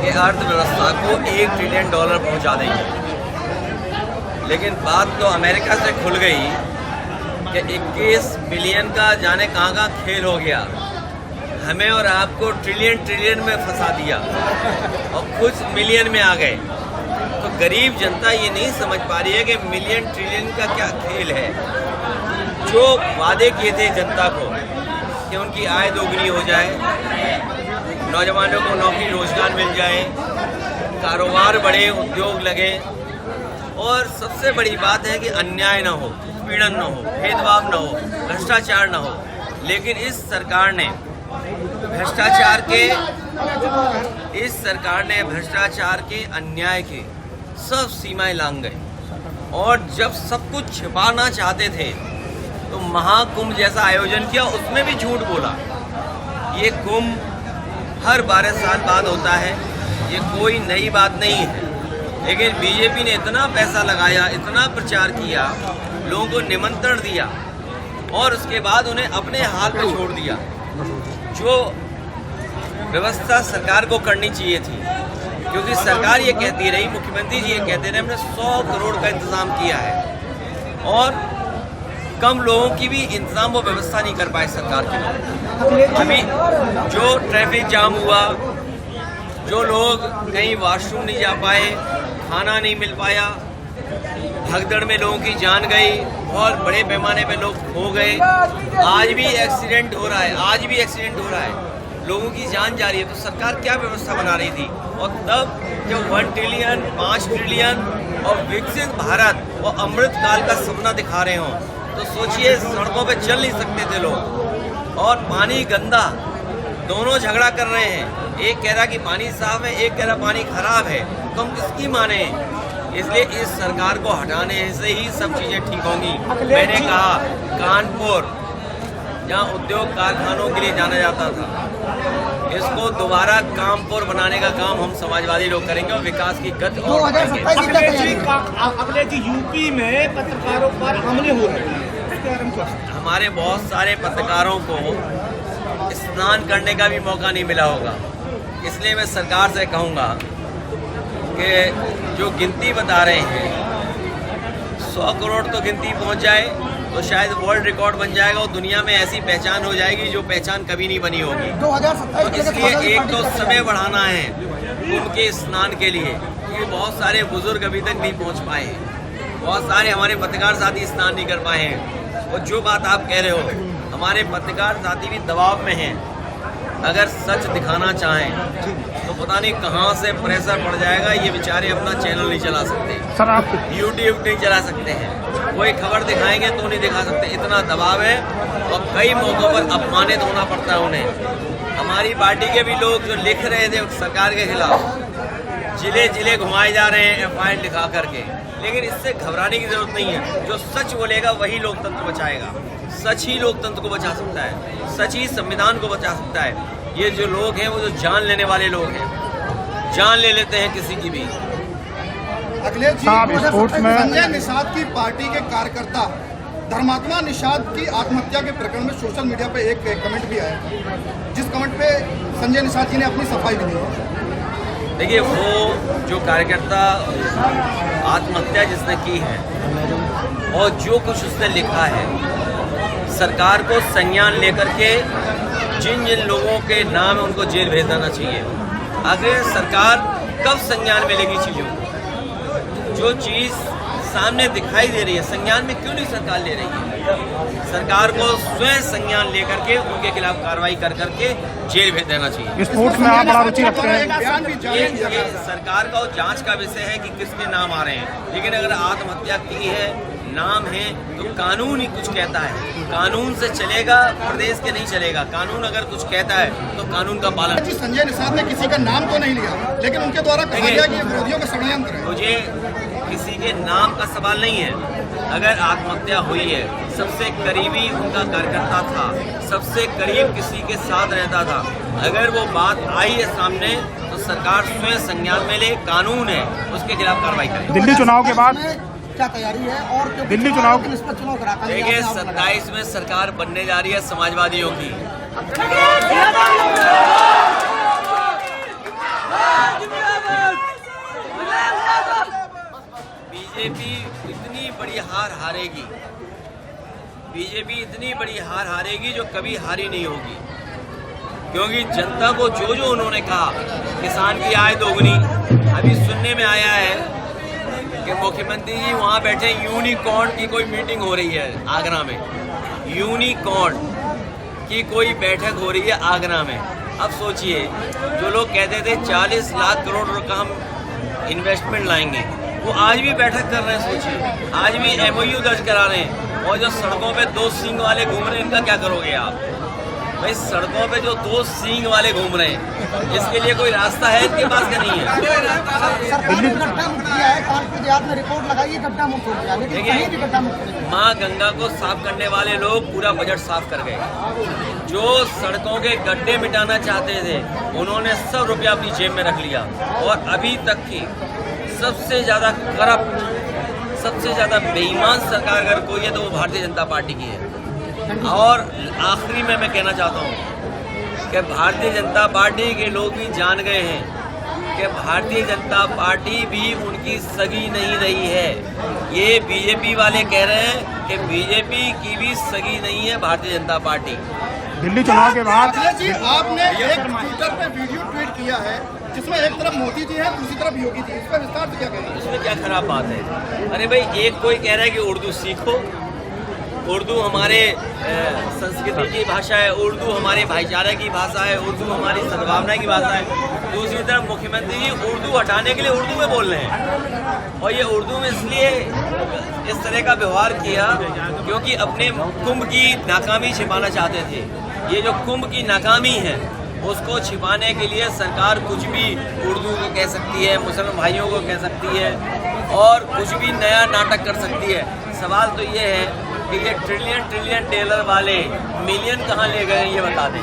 कि अर्थव्यवस्था को $1 ट्रिलियन पहुंचा देंगे, लेकिन बात तो अमेरिका से खुल गई कि 21 बिलियन का जाने कहाँ खेल हो गया। हमें और आपको ट्रिलियन में फंसा दिया और कुछ मिलियन में आ गए। तो गरीब जनता ये नहीं समझ पा रही है कि मिलियन ट्रिलियन का क्या खेल है। जो वादे किए थे जनता को कि उनकी आय दोगुनी हो जाए, नौजवानों को नौकरी रोजगार मिल जाए, कारोबार बढ़े, उद्योग लगे, और सबसे बड़ी बात है कि अन्याय ना हो, उत्पीड़न ना हो, भेदभाव ना हो, भ्रष्टाचार ना हो। लेकिन इस सरकार ने भ्रष्टाचार के अन्याय के सब सीमाएं लांघ गए। और जब सब कुछ छिपाना चाहते थे तो महाकुंभ जैसा आयोजन किया, उसमें भी झूठ बोला। ये कुंभ हर 12 साल बाद होता है, ये कोई नई बात नहीं है। लेकिन बीजेपी ने इतना पैसा लगाया, इतना प्रचार किया, लोगों को निमंत्रण दिया और उसके बाद उन्हें अपने हाल पे छोड़ दिया। जो व्यवस्था सरकार को करनी चाहिए थी, क्योंकि सरकार ये कहती रही, मुख्यमंत्री जी ये कहते रहे, हमने 100 करोड़ का इंतजाम किया है और कम लोगों की भी इंतजाम वो व्यवस्था नहीं कर पाए सरकार के लोग। अभी जो ट्रैफिक जाम हुआ, जो लोग कहीं वॉशरूम नहीं जा पाए, खाना नहीं मिल पाया, भगदड़ में लोगों की जान गई, बहुत बड़े पैमाने पे लोग खो गए। आज भी एक्सीडेंट हो रहा है, लोगों की जान जा रही है। तो सरकार क्या व्यवस्था बना रही थी? और तब जब 1 ट्रिलियन, 5 ट्रिलियन और विकसित भारत और अमृत काल का सपना दिखा रहे हों, तो सोचिए सड़कों पे चल नहीं सकते थे लोग, और पानी गंदा, दोनों झगड़ा कर रहे हैं। एक कह रहा कि पानी साफ है, एक कह रहा पानी खराब है, तो हम किसकी माने? इसलिए इस सरकार को हटाने से ही सब चीज़ें ठीक होंगी। मैंने कहा कानपुर, जहाँ उद्योग कारखानों के लिए जाना जाता था, इसको दोबारा कामपुर बनाने का काम हम समाजवादी लोग करेंगे और विकास की गति और बढ़ाएंगे। अखिलेश जी, यूपी में पत्रकारों पर हमले हो रहे हैं, हमारे बहुत सारे पत्रकारों को स्नान करने का भी मौका नहीं मिला होगा। इसलिए मैं सरकार से कहूँगा कि जो गिनती बता रहे हैं 100 करोड़ तो गिनती पहुँच जाए तो शायद वर्ल्ड रिकॉर्ड बन जाएगा और दुनिया में ऐसी पहचान हो जाएगी जो पहचान कभी नहीं बनी होगी। तो इसलिए एक तो समय बढ़ाना है उनके स्नान के लिए, क्योंकि बहुत सारे बुजुर्ग अभी तक नहीं पहुँच पाए हैं, बहुत सारे हमारे पत्रकार साथी स्नान नहीं कर पाए हैं। और जो बात आप कह रहे हो, हमारे पत्रकार साथी भी दबाव में हैं। अगर सच दिखाना चाहें तो पता नहीं कहाँ से प्रेशर पड़ जाएगा, ये बेचारे अपना चैनल नहीं चला सकते, सर आप यूट्यूब नहीं चला सकते हैं, कोई खबर दिखाएंगे तो नहीं दिखा सकते, इतना दबाव है। और कई मौक़ों पर अपमानित होना पड़ता है उन्हें। हमारी पार्टी के भी लोग जो लिख रहे थे सरकार के खिलाफ, जिले घुमाए जा रहे हैं FIR लिखा करके। लेकिन इससे घबराने की जरूरत नहीं है। जो सच बोलेगा वही लोकतंत्र बचाएगा। सच ही लोकतंत्र को बचा सकता है, सच ही संविधान को बचा सकता है। ये जो लोग हैं वो जो जान लेने वाले लोग हैं, जान ले लेते हैं किसी की भी। अखिलेश जी, संजय निषाद की पार्टी के कार्यकर्ता धर्मात्मा निषाद की आत्महत्या के प्रकरण में सोशल मीडिया पे एक कमेंट भी आया, जिस कमेंट पे संजय निषाद जी ने अपनी सफाई भी दी। देखिए, वो जो कार्यकर्ता आत्महत्या जिसने की है और जो कुछ उसने लिखा है, सरकार को संज्ञान लेकर के जिन लोगों के नाम है उनको जेल भेज देना चाहिए। आखिर सरकार कब संज्ञान में लेगी चीज़ों को? जो चीज़ सामने दिखाई दे रही है, संज्ञान में क्यों नहीं सरकार ले रही है? सरकार को स्वयं संज्ञान लेकर के उनके खिलाफ कार्रवाई कर करके जेल भेज देना चाहिए। स्पोर्ट्स में आप बड़ा रुचि रखते हैं। ये सरकार का जांच का विषय है कि किसके नाम आ रहे हैं। लेकिन अगर आत्महत्या की है, नाम है, तो कानून ही कुछ कहता है। कानून से चलेगा, प्रदेश के नहीं चलेगा। कानून अगर कुछ कहता है तो कानून का पालन। संजय निषाद ने किसी का नाम तो नहीं लिया, लेकिन उनके द्वारा कहा गया कि विरोधियों का षड्यंत्र है। मुझे किसी के नाम का सवाल नहीं है। अगर आत्महत्या हुई है, सबसे करीबी उनका कार्यकर्ता था, सबसे करीब किसी के साथ रहता था, अगर वो बात आई है सामने तो सरकार स्वयं संज्ञान में ले। कानून है, उसके खिलाफ कार्रवाई करे। दिल्ली चुनाव के बाद क्या तैयारी है और दिल्ली चुनाव कराता है? देखिए, 27 में सरकार बनने जा रही है समाजवादियों की। बीजेपी इतनी बड़ी हार हारेगी, बीजेपी इतनी बड़ी हार हारेगी जो कभी हारी नहीं होगी, क्योंकि जनता को जो जो उन्होंने कहा, किसान की आय दोगुनी, अभी सुनने में आया है कि मुख्यमंत्री जी वहाँ बैठे यूनिकॉर्न की कोई मीटिंग हो रही है आगरा में, यूनिकॉर्न की कोई बैठक हो रही है आगरा में। अब सोचिए, जो लोग कहते थे 40 लाख करोड़ रुपए हम इन्वेस्टमेंट लाएंगे, वो आज भी बैठक कर रहे हैं। सोचिए, आज भी MOU दर्ज करा रहे हैं, और जो सड़कों पे 2 सींग वाले घूम रहे हैं, इनका क्या करोगे आप? भाई सड़कों पे जो 2 सींग वाले घूम रहे हैं, इसके लिए कोई रास्ता है इनके पास का नहीं है। देखिए, माँ गंगा को साफ करने वाले लोग पूरा बजट साफ कर गए। जो सड़कों के गड्ढे मिटाना चाहते थे, उन्होंने सब रुपया अपनी जेब में रख लिया, और अभी तक की सबसे ज़्यादा करप्ट, सबसे ज़्यादा बेईमान सरकार अगर कोई है तो वो भारतीय जनता पार्टी की है। और आखिरी में मैं कहना चाहता हूँ कि भारतीय जनता पार्टी के लोग भी जान गए हैं कि भारतीय जनता पार्टी भी उनकी सगी नहीं रही है। ये बीजेपी वाले कह रहे हैं कि बीजेपी की भी सगी नहीं है भारतीय जनता पार्टी। दिल्ली चुनाव के बाद अखिलेश जी, आपने एक ट्विटर पे वीडियो ट्वीट किया है जिसमें एक तरफ मोदी जी है, दूसरी तरफ योगी जी, इस पर विस्तार से क्या कहेंगे? इसमें क्या खराब बात है? अरे भाई, एक कोई कह रहा है कि उर्दू सीखो, उर्दू हमारे संस्कृति की भाषा है, उर्दू हमारे भाईचारे की भाषा है, उर्दू हमारी सद्भावना की भाषा है। दूसरी तरफ मुख्यमंत्री जी उर्दू हटाने के लिए उर्दू में बोल रहे हैं, और ये उर्दू में इसलिए इस तरह का व्यवहार किया क्योंकि अपने कुंभ की नाकामी छिपाना चाहते थे। ये जो कुंभ की नाकामी है, उसको छिपाने के लिए सरकार कुछ भी उर्दू को कह सकती है, मुसलमान भाइयों को कह सकती है, और कुछ भी नया नाटक कर सकती है। सवाल तो ये है कि ये ट्रिलियन टेलर वाले मिलियन कहाँ ले गए, ये बता दें।